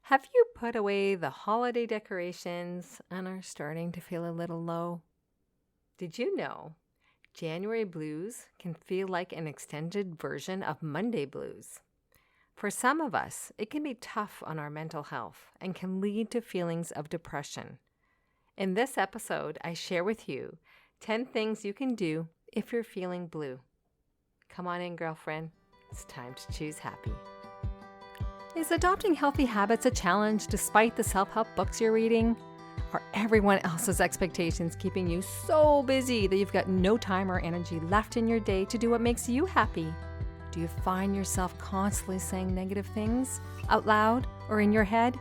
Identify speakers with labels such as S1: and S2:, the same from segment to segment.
S1: Have you put away the holiday decorations and are starting to feel a little low? Did you know January blues can feel like an extended version of Monday blues? For some of us, it can be tough on our mental health and can lead to feelings of depression. In this episode, I share with you 10 things you can do if you're feeling blue. Come on in, girlfriend. It's time to choose happy. Is adopting healthy habits a challenge despite the self-help books you're reading? Are everyone else's expectations keeping you so busy that you've got no time or energy left in your day to do what makes you happy? Do you find yourself constantly saying negative things out loud or in your head?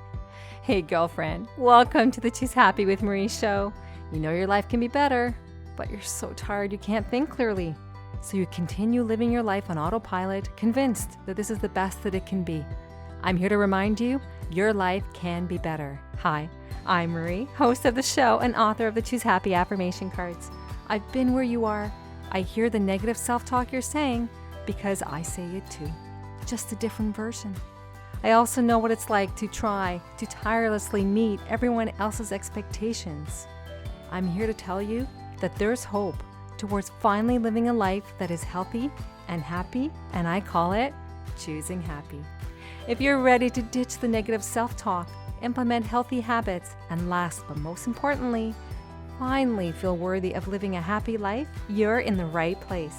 S1: Hey, girlfriend, welcome to the Choose Happy with Marie show. You know your life can be better, but you're so tired you can't think clearly. So you continue living your life on autopilot, convinced that this is the best that it can be. I'm here to remind you, your life can be better. Hi, I'm Marie, host of the show and author of the Choose Happy affirmation cards. I've been where you are. I hear the negative self-talk you're saying because I say it too, just a different version. I also know what it's like to try to tirelessly meet everyone else's expectations. I'm here to tell you that there's hope towards finally living a life that is healthy and happy, and I call it choosing happy. If you're ready to ditch the negative self-talk, implement healthy habits, and last but most importantly, finally feel worthy of living a happy life, you're in the right place.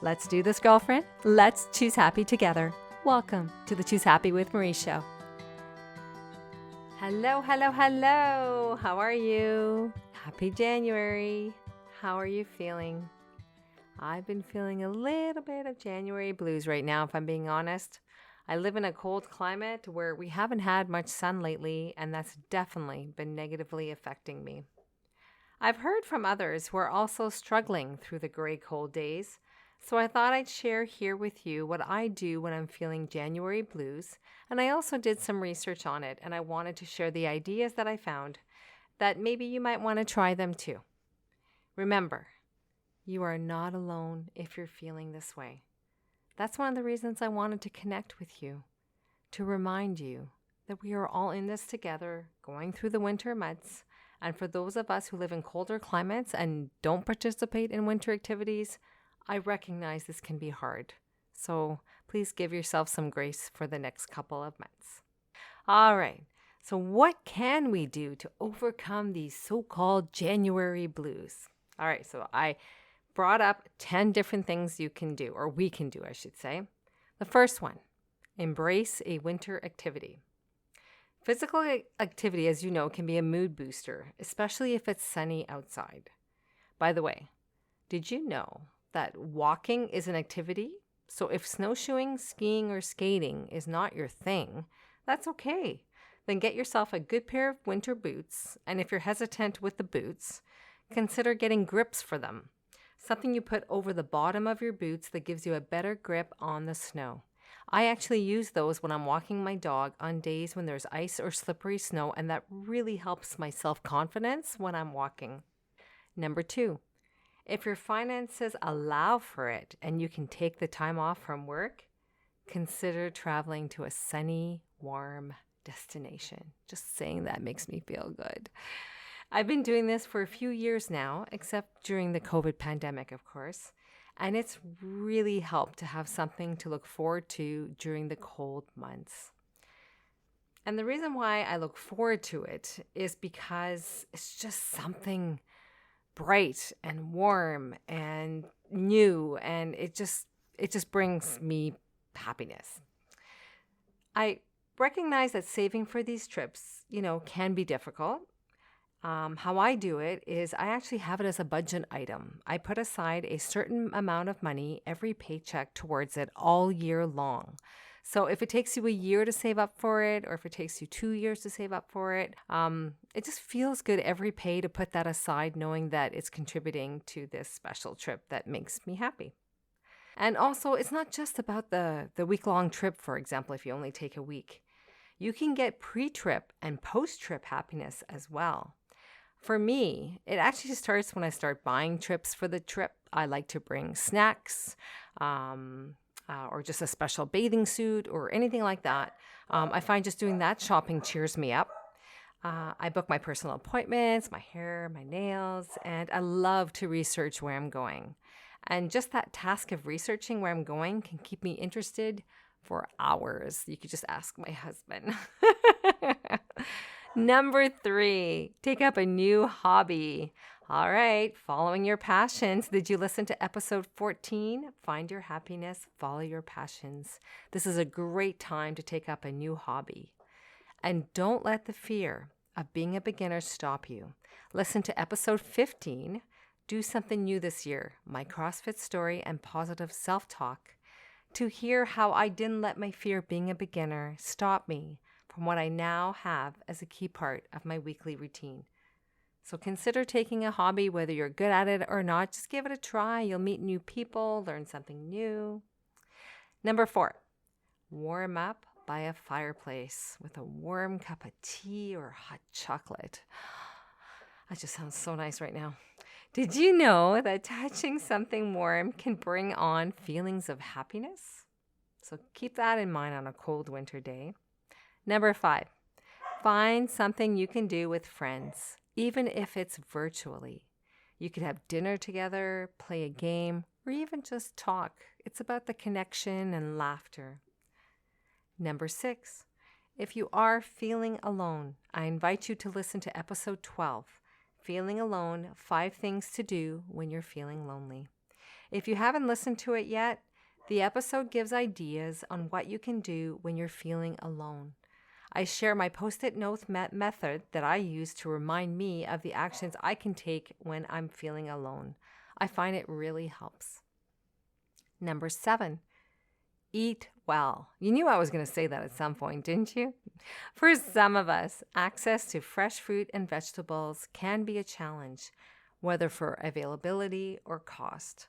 S1: Let's do this, girlfriend. Let's choose happy together. Welcome to the Choose Happy with Marie show. Hello, hello, hello. How are you? Happy January. How are you feeling? I've been feeling a little bit of January blues right now, if I'm being honest. I live in a cold climate where we haven't had much sun lately, and that's definitely been negatively affecting me. I've heard from others who are also struggling through the gray cold days, so I thought I'd share here with you what I do when I'm feeling January blues, and I also did some research on it, and I wanted to share the ideas that I found that maybe you might want to try them too. Remember, you are not alone if you're feeling this way. That's one of the reasons I wanted to connect with you, to remind you that we are all in this together, going through the winter months. And for those of us who live in colder climates and don't participate in winter activities, I recognize this can be hard. So please give yourself some grace for the next couple of months. All right, so what can we do to overcome these so-called January blues? All right, so I brought up 10 different things you can do, or we can do, I should say. The first one, embrace a winter activity. Physical activity, as you know, can be a mood booster, especially if it's sunny outside. By the way, did you know that walking is an activity? So if snowshoeing, skiing, or skating is not your thing, that's okay. Then get yourself a good pair of winter boots, and if you're hesitant with the boots, consider getting grips for them. Something you put over the bottom of your boots that gives you a better grip on the snow. I actually use those when I'm walking my dog on days when there's ice or slippery snow, and that really helps my self-confidence when I'm walking. Number 2, if your finances allow for it and you can take the time off from work, consider traveling to a sunny, warm destination. Just saying that makes me feel good. I've been doing this for a few years now, except during the COVID pandemic, of course, and it's really helped to have something to look forward to during the cold months. And the reason why I look forward to it is because it's just something bright and warm and new, and it just brings me happiness. I recognize that saving for these trips, can be difficult. How I do it is I actually have it as a budget item. I put aside a certain amount of money every paycheck towards it all year long. So if it takes you a year to save up for it, or if it takes you 2 years to save up for it, it just feels good every pay to put that aside, knowing that it's contributing to this special trip that makes me happy. And also, it's not just about the week-long trip, for example, if you only take a week. You can get pre-trip and post-trip happiness as well. For me, it actually starts when I start buying trips for the trip. I like to bring snacks. or just a special bathing suit or anything like that. I find just doing that shopping cheers me up. I book my personal appointments, my hair, my nails, and I love to research where I'm going. And just that task of researching where I'm going can keep me interested for hours. You could just ask my husband. Number 3, take up a new hobby. All right, following your passions. Did you listen to episode 14? Find your happiness, follow your passions. This is a great time to take up a new hobby. And don't let the fear of being a beginner stop you. Listen to episode 15, Do Something New This Year, my CrossFit story and positive self-talk, to hear how I didn't let my fear of being a beginner stop me from what I now have as a key part of my weekly routine. So consider taking a hobby, whether you're good at it or not. Just give it a try. You'll meet new people, learn something new. Number 4, warm up by a fireplace with a warm cup of tea or hot chocolate. That just sounds so nice right now. Did you know that touching something warm can bring on feelings of happiness? So keep that in mind on a cold winter day. Number 5, find something you can do with friends, even if it's virtually. You could have dinner together, play a game, or even just talk. It's about the connection and laughter. Number 6, if you are feeling alone, I invite you to listen to episode 12, Feeling Alone, 5 Things to Do When You're Feeling Lonely. If you haven't listened to it yet, the episode gives ideas on what you can do when you're feeling alone. I share my Post-it note method that I use to remind me of the actions I can take when I'm feeling alone. I find it really helps. Number 7, eat well. You knew I was going to say that at some point, didn't you? For some of us, access to fresh fruit and vegetables can be a challenge, whether for availability or cost.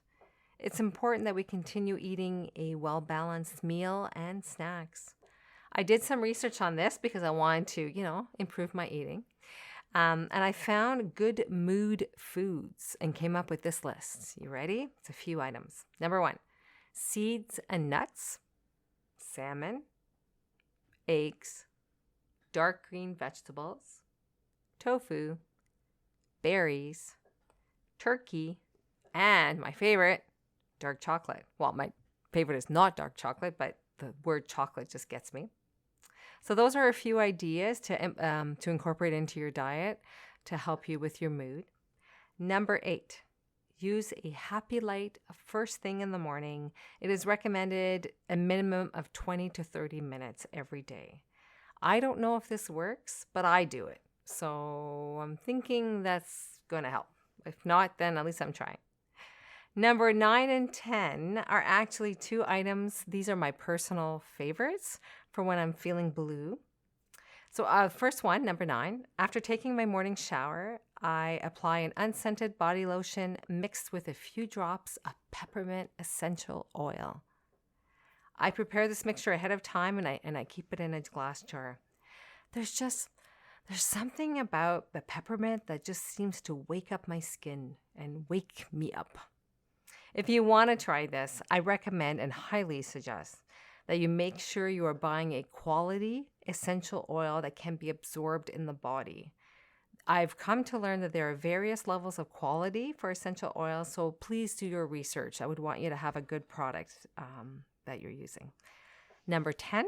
S1: It's important that we continue eating a well-balanced meal and snacks. I did some research on this because I wanted to, improve my eating. And I found good mood foods and came up with this list. You ready? It's a few items. Number 1, seeds and nuts, salmon, eggs, dark green vegetables, tofu, berries, turkey, and my favorite, dark chocolate. Well, my favorite is not dark chocolate, but the word chocolate just gets me. So those are a few ideas to incorporate into your diet to help you with your mood. Number 8, use a happy light first thing in the morning. It is recommended a minimum of 20 to 30 minutes every day. I don't know if this works, but I do it. So I'm thinking that's going to help. If not, then at least I'm trying. Number 9 and 10 are actually 2 items. These are my personal favorites for when I'm feeling blue. So first one, number 9, after taking my morning shower, I apply an unscented body lotion mixed with a few drops of peppermint essential oil. I prepare this mixture ahead of time and I keep it in a glass jar. There's something about the peppermint that just seems to wake up my skin and wake me up. If you want to try this, I recommend and highly suggest that you make sure you are buying a quality essential oil that can be absorbed in the body. I've come to learn that there are various levels of quality for essential oils, so please do your research. I would want you to have a good product that you're using. Number 10,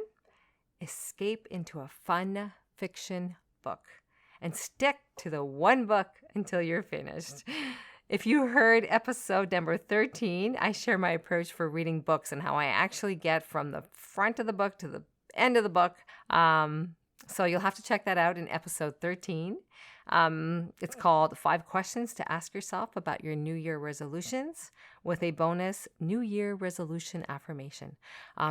S1: escape into a fun fiction book and stick to the one book until you're finished. If you heard episode number 13, I share my approach for reading books and how I actually get from the front of the book to the end of the book. So you'll have to check that out in episode 13. It's called 5 Questions to Ask Yourself About Your New Year Resolutions with a bonus New Year Resolution affirmation.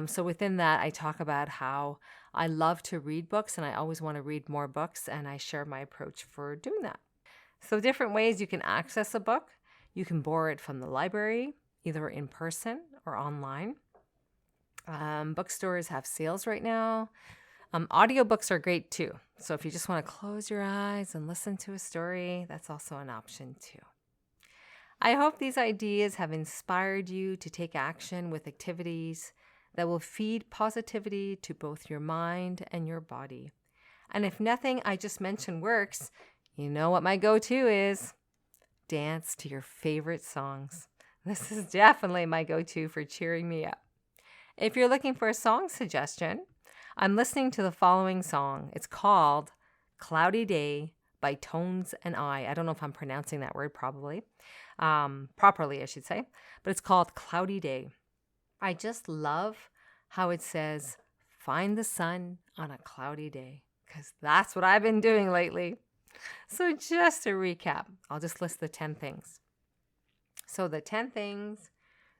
S1: So within that, I talk about how I love to read books and I always want to read more books, and I share my approach for doing that. So different ways you can access a book. You can borrow it from the library, either in person or online. Bookstores have sales right now. Audiobooks are great too. So if you just want to close your eyes and listen to a story, that's also an option too. I hope these ideas have inspired you to take action with activities that will feed positivity to both your mind and your body. And if nothing I just mentioned works, you know what my go-to is? Dance to your favorite songs. This is definitely my go-to for cheering me up. If you're looking for a song suggestion, I'm listening to the following song. It's called Cloudy Day by Tones and I don't know if I'm pronouncing that word properly, I should say, but it's called Cloudy Day. I just love how it says, find the sun on a cloudy day, because that's what I've been doing lately. So just to recap, I'll just list the 10 things. So the 10 things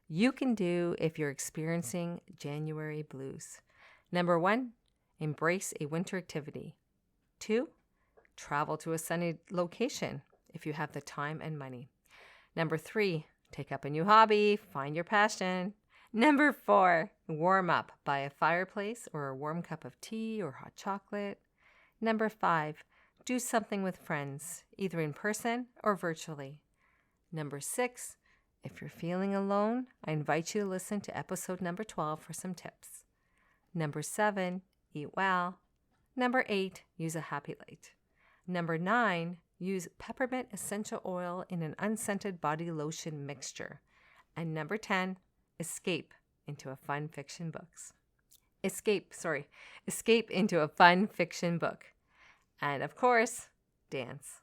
S1: you can do if you're experiencing January blues. Number 1, embrace a winter activity. 2, travel to a sunny location if you have the time and money. Number 3, take up a new hobby, find your passion. Number 4, warm up by a fireplace or a warm cup of tea or hot chocolate. Number 5, do something with friends, either in person or virtually. Number 6, if you're feeling alone, I invite you to listen to episode number 12 for some tips. Number 7, eat well. Number 8, use a happy light. Number 9, use peppermint essential oil in an unscented body lotion mixture. And number 10, escape into a fun fiction book. Escape into a fun fiction book. And of course, dance.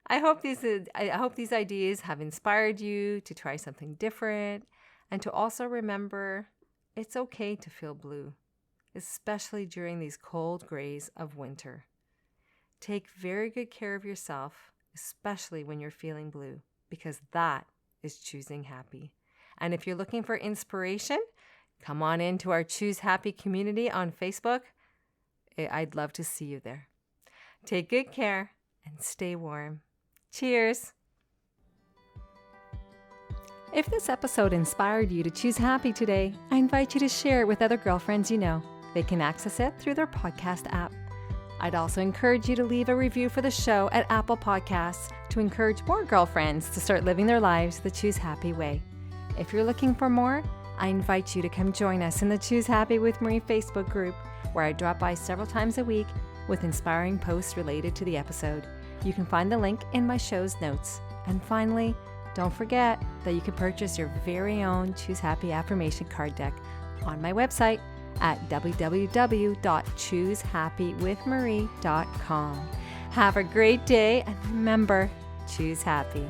S1: I hope these ideas have inspired you to try something different and to also remember it's okay to feel blue, especially during these cold grays of winter. Take very good care of yourself, especially when you're feeling blue, because that is choosing happy. And if you're looking for inspiration, come on into our Choose Happy community on Facebook. I'd love to see you there. Take good care and stay warm. Cheers! If this episode inspired you to choose happy today, I invite you to share it with other girlfriends you know. They can access it through their podcast app. I'd also encourage you to leave a review for the show at Apple Podcasts to encourage more girlfriends to start living their lives the Choose Happy way. If you're looking for more, I invite you to come join us in the Choose Happy with Marie Facebook group, where I drop by several times a week with inspiring posts related to the episode. You can find the link in my show's notes. And finally, don't forget that you can purchase your very own Choose Happy affirmation card deck on my website at www.choosehappywithmarie.com. Have a great day, and remember, choose happy.